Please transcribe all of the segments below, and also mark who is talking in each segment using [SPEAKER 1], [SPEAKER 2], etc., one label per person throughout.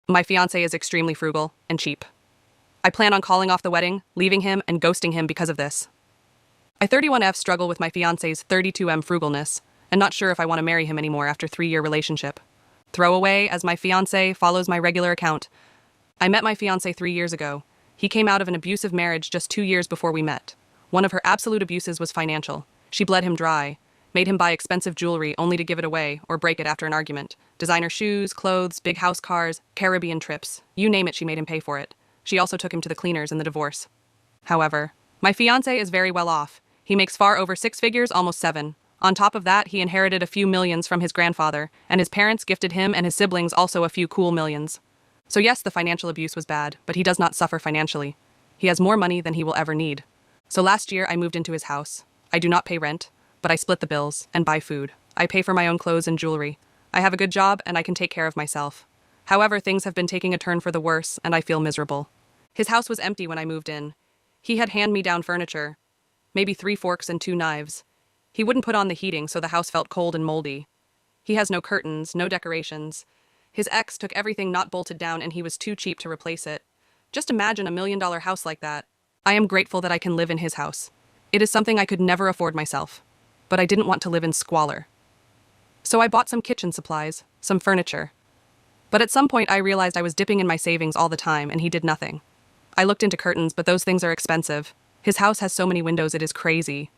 [SPEAKER 1] My fiancé is extremely frugal and cheap. I plan on calling off the wedding, leaving him, and ghosting him because of this. I 31F struggle with my fiancé's 32M frugalness, and not sure if I want to marry him anymore after 3-year relationship. Throwaway, as my fiancé follows my regular account. I met my fiancé 3 years ago. He came out of an abusive marriage just 2 years before we met. One of her absolute abuses was financial. She bled him dry, made him buy expensive jewelry only to give it away or break it after an argument. Designer shoes, clothes, big house cars, Caribbean trips. You name it, she made him pay for it. She also took him to the cleaners in the divorce. However, my fiancé is very well off. He makes far over 6 figures, almost 7. On top of that, he inherited a few millions from his grandfather, and his parents gifted him and his siblings also a few cool millions. So yes, the financial abuse was bad, but he does not suffer financially. He has more money than he will ever need. So last year, I moved into his house. I do not pay rent, but I split the bills and buy food. I pay for my own clothes and jewelry. I have a good job, and I can take care of myself. However, things have been taking a turn for the worse, and I feel miserable. His house was empty when I moved in. He had hand-me-down furniture, maybe 3 forks and 2 knives. He wouldn't put on the heating, so the house felt cold and moldy. He has no curtains, no decorations. His ex took everything not bolted down, and he was too cheap to replace it. Just imagine $1 million house like that. I am grateful that I can live in his house. It is something I could never afford myself. But I didn't want to live in squalor. So I bought some kitchen supplies, some furniture. But at some point I realized I was dipping in my savings all the time, and he did nothing. I looked into curtains, but those things are expensive. His house has so many windows, it is crazy.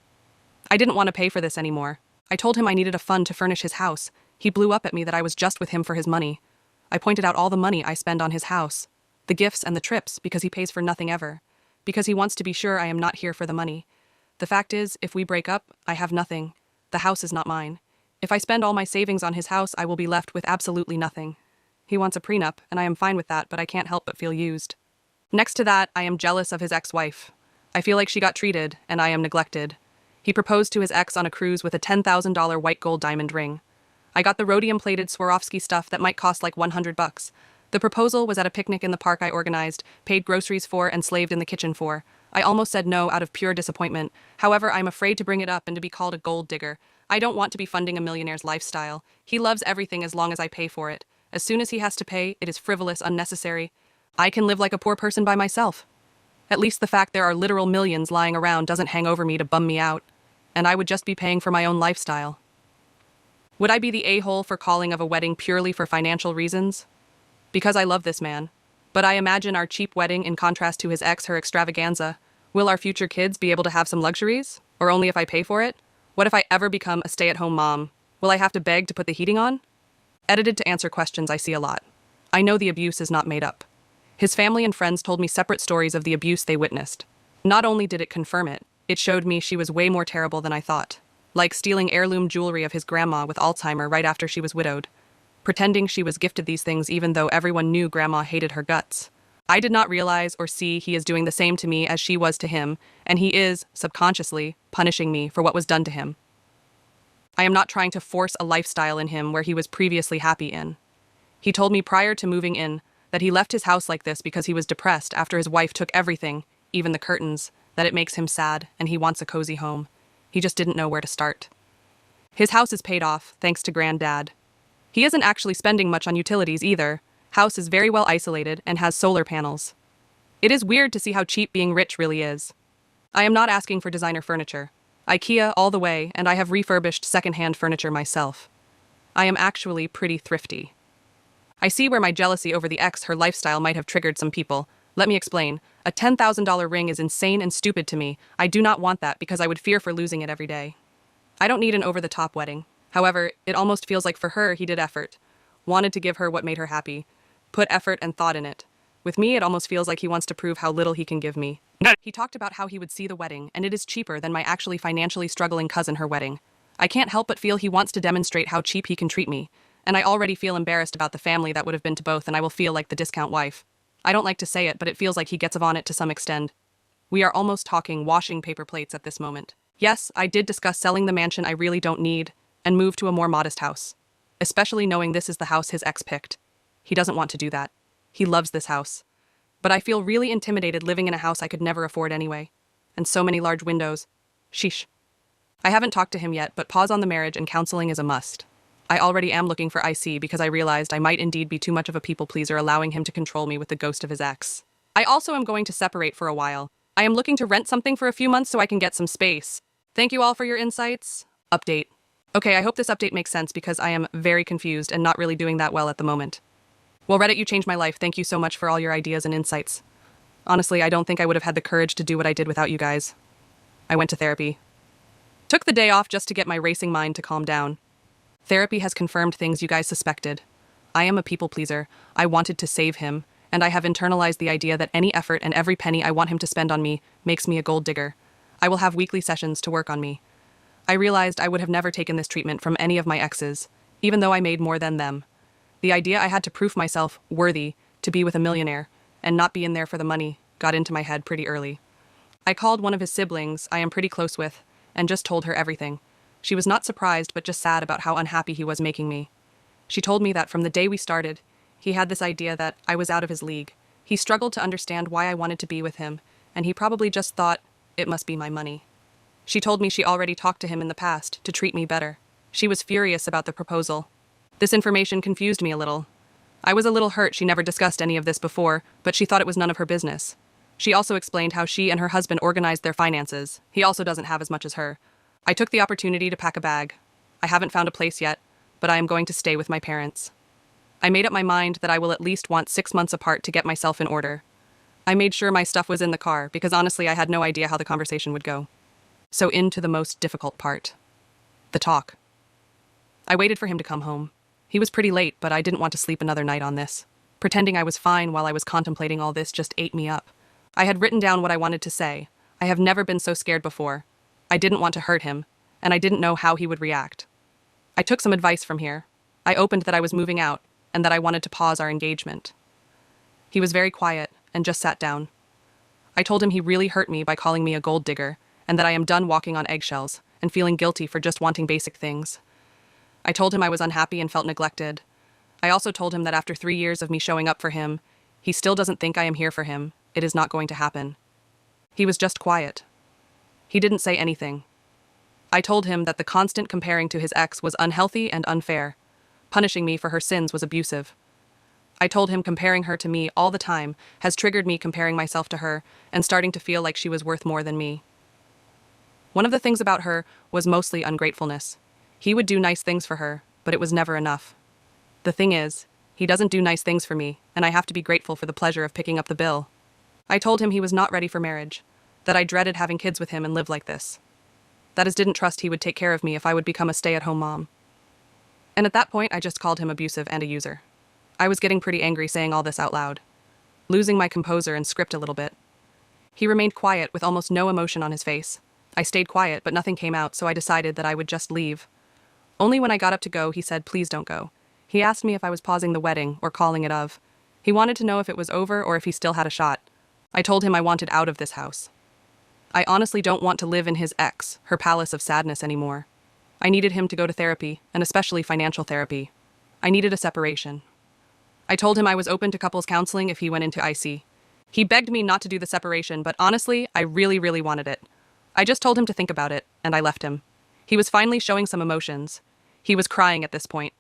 [SPEAKER 1] I didn't want to pay for this anymore. I told him I needed a fund to furnish his house. He blew up at me that I was just with him for his money. I pointed out all the money I spend on his house, the gifts and the trips, because he pays for nothing ever. Because he wants to be sure I am not here for the money. The fact is, if we break up, I have nothing. The house is not mine. If I spend all my savings on his house, I will be left with absolutely nothing. He wants a prenup, and I am fine with that, but I can't help but feel used. Next to that, I am jealous of his ex-wife. I feel like she got treated, and I am neglected. He proposed to his ex on a cruise with a $10,000 white gold diamond ring. I got the rhodium-plated Swarovski stuff that might cost like $100. The proposal was at a picnic in the park I organized, paid groceries for, and slaved in the kitchen for. I almost said no out of pure disappointment. However, I'm afraid to bring it up and to be called a gold digger. I don't want to be funding a millionaire's lifestyle. He loves everything as long as I pay for it. As soon as he has to pay, it is frivolous, unnecessary. I can live like a poor person by myself. At least the fact there are literal millions lying around doesn't hang over me to bum me out. And I would just be paying for my own lifestyle. Would I be the a-hole for calling of a wedding purely for financial reasons? Because I love this man. But I imagine our cheap wedding in contrast to his ex, her extravaganza. Will our future kids be able to have some luxuries? Or only if I pay for it? What if I ever become a stay-at-home mom? Will I have to beg to put the heating on? Edited to answer questions I see a lot. I know the abuse is not made up. His family and friends told me separate stories of the abuse they witnessed. Not only did it confirm it, it showed me she was way more terrible than I thought. Like stealing heirloom jewelry of his grandma with Alzheimer right after she was widowed. Pretending she was gifted these things even though everyone knew grandma hated her guts. I did not realize or see he is doing the same to me as she was to him, and he is, subconsciously, punishing me for what was done to him. I am not trying to force a lifestyle in him where he was previously happy in. He told me prior to moving in that he left his house like this because he was depressed after his wife took everything, even the curtains, that it makes him sad and he wants a cozy home. He just didn't know where to start. His house is paid off, thanks to Granddad. He isn't actually spending much on utilities either. House is very well isolated and has solar panels. It is weird to see how cheap being rich really is. I am not asking for designer furniture. IKEA all the way, and I have refurbished secondhand furniture myself. I am actually pretty thrifty. I see where my jealousy over the ex, her lifestyle, might have triggered some people. Let me explain. A $10,000 ring is insane and stupid to me. I do not want that because I would fear for losing it every day. I don't need an over-the-top wedding. However, it almost feels like for her he did effort. Wanted to give her what made her happy. Put effort and thought in it. With me, it almost feels like he wants to prove how little he can give me. He talked about how he would see the wedding, and it is cheaper than my actually financially struggling cousin her wedding. I can't help but feel he wants to demonstrate how cheap he can treat me. And I already feel embarrassed about the family that would have been to both, and I will feel like the discount wife. I don't like to say it, but it feels like he gets on it to some extent. We are almost talking washing paper plates at this moment. Yes, I did discuss selling the mansion I really don't need and move to a more modest house. Especially knowing this is the house his ex picked. He doesn't want to do that. He loves this house. But I feel really intimidated living in a house I could never afford anyway. And so many large windows. Sheesh. I haven't talked to him yet, but pause on the marriage and counseling is a must. I already am looking for IC because I realized I might indeed be too much of a people pleaser, allowing him to control me with the ghost of his ex. I also am going to separate for a while. I am looking to rent something for a few months so I can get some space. Thank you all for your insights. Update. Okay, I hope this update makes sense because I am very confused and not really doing that well at the moment. Well, Reddit, you changed my life. Thank you so much for all your ideas and insights. Honestly, I don't think I would have had the courage to do what I did without you guys. I went to therapy. Took the day off just to get my racing mind to calm down. Therapy has confirmed things you guys suspected. I am a people pleaser. I wanted to save him, and I have internalized the idea that any effort and every penny I want him to spend on me makes me a gold digger. I will have weekly sessions to work on me. I realized I would have never taken this treatment from any of my exes, even though I made more than them. The idea I had to prove myself worthy to be with a millionaire and not be in there for the money got into my head pretty early. I called one of his siblings I am pretty close with and just told her everything. She was not surprised but just sad about how unhappy he was making me. She told me that from the day we started, he had this idea that I was out of his league. He struggled to understand why I wanted to be with him, and he probably just thought it must be my money. She told me she already talked to him in the past to treat me better. She was furious about the proposal. This information confused me a little. I was a little hurt she never discussed any of this before, but she thought it was none of her business. She also explained how she and her husband organized their finances. He also doesn't have as much as her. I took the opportunity to pack a bag. I haven't found a place yet, but I am going to stay with my parents. I made up my mind that I will at least want 6 months apart to get myself in order. I made sure my stuff was in the car because honestly I had no idea how the conversation would go. So into the most difficult part. The talk. I waited for him to come home. He was pretty late, but I didn't want to sleep another night on this. Pretending I was fine while I was contemplating all this just ate me up. I had written down what I wanted to say. I have never been so scared before. I didn't want to hurt him, and I didn't know how he would react. I took some advice from here. I opened that I was moving out, and that I wanted to pause our engagement. He was very quiet, and just sat down. I told him he really hurt me by calling me a gold digger, and that I am done walking on eggshells, and feeling guilty for just wanting basic things. I told him I was unhappy and felt neglected. I also told him that after 3 years of me showing up for him, he still doesn't think I am here for him. It is not going to happen. He was just quiet. He didn't say anything. I told him that the constant comparing to his ex was unhealthy and unfair. Punishing me for her sins was abusive. I told him comparing her to me all the time has triggered me comparing myself to her and starting to feel like she was worth more than me. One of the things about her was mostly ungratefulness. He would do nice things for her, but it was never enough. The thing is, he doesn't do nice things for me, and I have to be grateful for the pleasure of picking up the bill. I told him he was not ready for marriage, that I dreaded having kids with him and live like this. That is, didn't trust he would take care of me if I would become a stay-at-home mom. And at that point, I just called him abusive and a user. I was getting pretty angry saying all this out loud, losing my composure and script a little bit. He remained quiet with almost no emotion on his face. I stayed quiet, but nothing came out, so I decided that I would just leave. Only when I got up to go, he said, "Please don't go." He asked me if I was pausing the wedding or calling it of. He wanted to know if it was over or if he still had a shot. I told him I wanted out of this house. I honestly don't want to live in his ex, her palace of sadness anymore. I needed him to go to therapy, and especially financial therapy. I needed a separation. I told him I was open to couples counseling if he went into IC. He begged me not to do the separation, but honestly, I really wanted it. I just told him to think about it, and I left him. He was finally showing some emotions. He was crying at this point.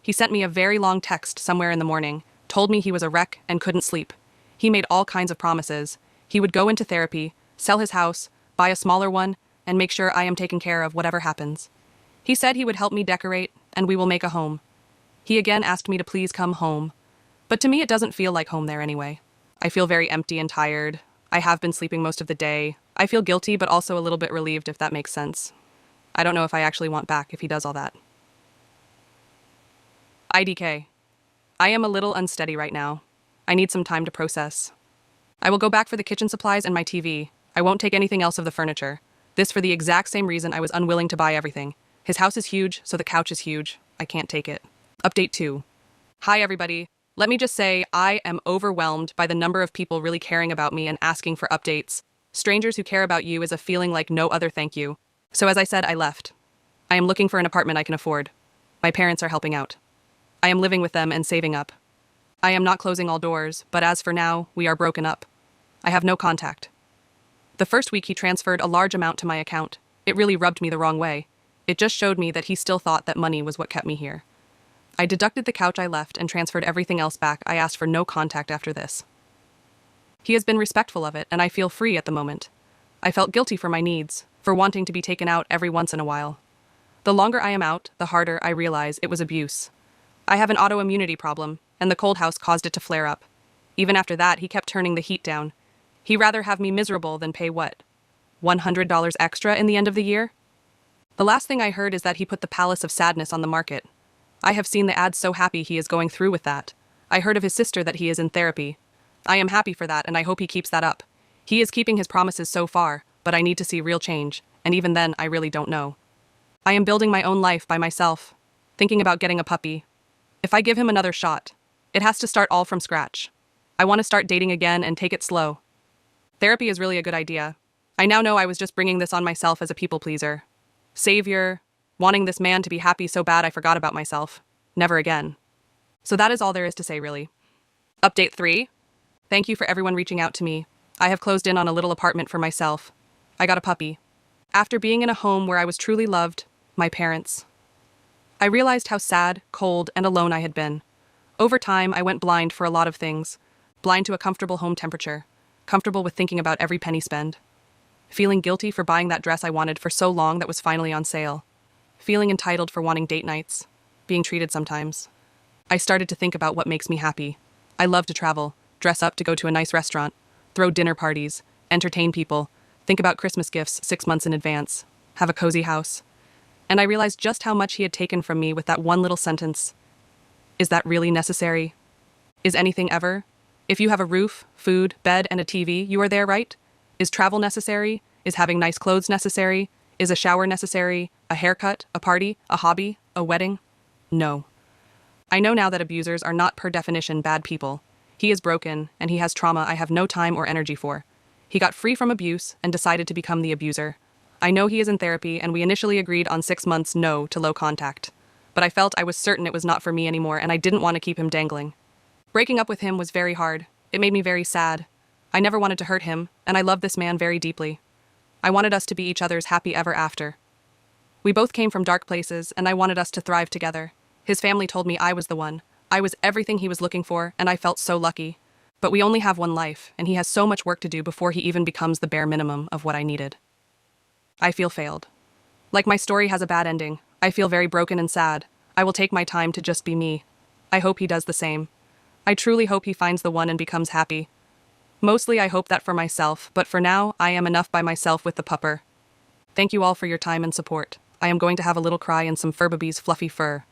[SPEAKER 1] He sent me a very long text somewhere in the morning, told me he was a wreck and couldn't sleep. He made all kinds of promises. He would go into therapy, sell his house, buy a smaller one, and make sure I am taken care of whatever happens. He said he would help me decorate, and we will make a home. He again asked me to please come home. But to me it doesn't feel like home there anyway. I feel very empty and tired. I have been sleeping most of the day. I feel guilty but also a little bit relieved, if that makes sense. I don't know if I actually want back if he does all that. IDK. I am a little unsteady right now. I need some time to process. I will go back for the kitchen supplies and my TV. I won't take anything else of the furniture. This for the exact same reason I was unwilling to buy everything. His house is huge, so the couch is huge. I can't take it. Update 2. Hi everybody. Let me just say, I am overwhelmed by the number of people really caring about me and asking for updates. Strangers who care about you is a feeling like no other, thank you. So as I said, I left. I am looking for an apartment I can afford. My parents are helping out. I am living with them and saving up. I am not closing all doors, but as for now, we are broken up. I have no contact. The first week he transferred a large amount to my account. It really rubbed me the wrong way. It just showed me that he still thought that money was what kept me here. I deducted the couch I left and transferred everything else back. I asked for no contact after this. He has been respectful of it, and I feel free at the moment. I felt guilty for my needs, for wanting to be taken out every once in a while. The longer I am out, the harder I realize it was abuse. I have an autoimmunity problem, and the cold house caused it to flare up. Even after that, he kept turning the heat down. He'd rather have me miserable than pay what? $100 extra in the end of the year? The last thing I heard is that he put the Palace of Sadness on the market. I have seen the ads, so happy he is going through with that. I heard of his sister that he is in therapy. I am happy for that, and I hope he keeps that up. He is keeping his promises so far, but I need to see real change, and even then, I really don't know. I am building my own life by myself, thinking about getting a puppy. If I give him another shot, it has to start all from scratch. I want to start dating again and take it slow. Therapy is really a good idea. I now know I was just bringing this on myself as a people pleaser. Savior, wanting this man to be happy so bad I forgot about myself. Never again. So that is all there is to say, really. Update 3. Thank you for everyone reaching out to me. I have closed in on a little apartment for myself. I got a puppy. After being in a home where I was truly loved, my parents. I realized how sad, cold, and alone I had been. Over time, I went blind for a lot of things. Blind to a comfortable home temperature. Comfortable with thinking about every penny spent. Feeling guilty for buying that dress I wanted for so long that was finally on sale. Feeling entitled for wanting date nights. Being treated sometimes. I started to think about what makes me happy. I love to travel, dress up to go to a nice restaurant, throw dinner parties, entertain people, think about Christmas gifts 6 months in advance, have a cozy house. And I realized just how much he had taken from me with that one little sentence. Is that really necessary? Is anything ever? If you have a roof, food, bed, and a TV, you are there, right? Is travel necessary? Is having nice clothes necessary? Is a shower necessary? A haircut? A party? A hobby? A wedding? No. I know now that abusers are not per definition bad people. He is broken, and he has trauma I have no time or energy for. He got free from abuse and decided to become the abuser. I know he is in therapy, and we initially agreed on 6 months no to low contact. But I felt I was certain it was not for me anymore, and I didn't want to keep him dangling. Breaking up with him was very hard. It made me very sad. I never wanted to hurt him, and I loved this man very deeply. I wanted us to be each other's happy ever after. We both came from dark places, and I wanted us to thrive together. His family told me I was the one. I was everything he was looking for, and I felt so lucky. But we only have one life, and he has so much work to do before he even becomes the bare minimum of what I needed. I feel failed. Like my story has a bad ending. I feel very broken and sad. I will take my time to just be me. I hope he does the same. I truly hope he finds the one and becomes happy. Mostly I hope that for myself, but for now, I am enough by myself with the pupper. Thank you all for your time and support. I am going to have a little cry in some Furbaby's fluffy fur.